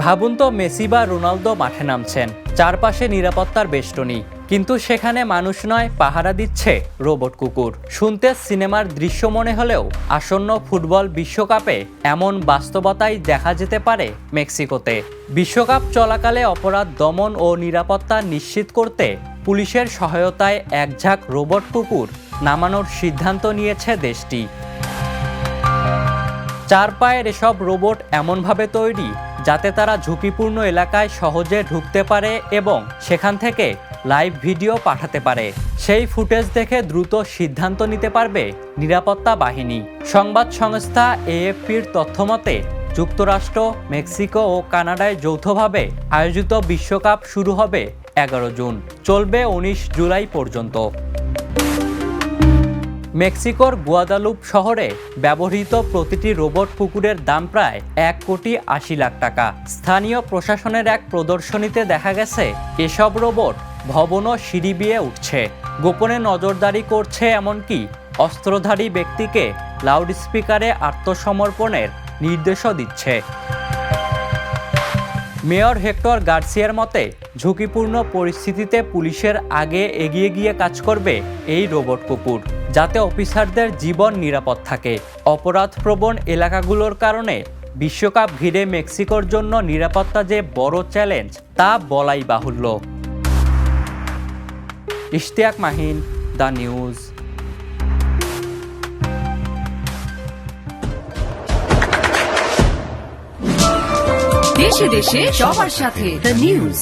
ভাবুন তো, মেসি বা রোনালদো মাঠে নামছেন, চারপাশে নিরাপত্তার বেষ্টনী, কিন্তু সেখানে মানুষ নয়, পাহারা দিচ্ছে রোবট কুকুর। শুনতে সিনেমার দৃশ্য মনে হলেও আসন্ন ফুটবল বিশ্বকাপে এমন বাস্তবতাই দেখা যেতে পারে মেক্সিকোতে। বিশ্বকাপ চলাকালে অপরাধ দমন ও নিরাপত্তা নিশ্চিত করতে পুলিশের সহায়তায় এক ঝাঁক রোবট কুকুর নামানোর সিদ্ধান্ত নিয়েছে দেশটি। চার পায়ের এসব রোবট এমনভাবে তৈরি যাতে তারা ঝুঁকিপূর্ণ এলাকায় সহজে ঢুকতে পারে এবং সেখান থেকে লাইভ ভিডিও পাঠাতে পারে। সেই ফুটেজ দেখে দ্রুত সিদ্ধান্ত নিতে পারবে নিরাপত্তা বাহিনী। সংবাদ সংস্থা এএফপির তথ্যমতে যুক্তরাষ্ট্র, মেক্সিকো ও কানাডায় যৌথভাবে আয়োজিত বিশ্বকাপ শুরু হবে 11 জুন, চলবে 19 জুলাই পর্যন্ত। মেক্সিকোর গুয়াদালুপ শহরে ব্যবহৃত প্রতিটি রোবট কুকুরের দাম প্রায় 1,80,00,000 টাকা। স্থানীয় প্রশাসনের এক প্রদর্শনীতে দেখা গেছে এসব রোবট ভবন ও সিঁড়ি বেয়ে উঠছে, গোপনে নজরদারি করছে, এমনকি অস্ত্রধারী ব্যক্তিকে লাউডস্পিকারে আত্মসমর্পণের নির্দেশও দিচ্ছে। মেয়র হেক্টর গার্সিয়ার মতে, ঝুঁকিপূর্ণ পরিস্থিতিতে পুলিশের আগে এগিয়ে গিয়ে কাজ করবে এই রোবট কুকুর, যাতে অফিসারদের জীবন নিরাপদ থাকে। অপরাধপ্রবণ এলাকাগুলোর কারণে বিশ্বকাপ ঘিরে মেক্সিকোর জন্য নিরাপত্তা যে বড় চ্যালেঞ্জ তা বলাই বাহুল্য। Ishtiaq Mahin, the news. দেশে দেশে সবার সাথে দ্য নিউজ।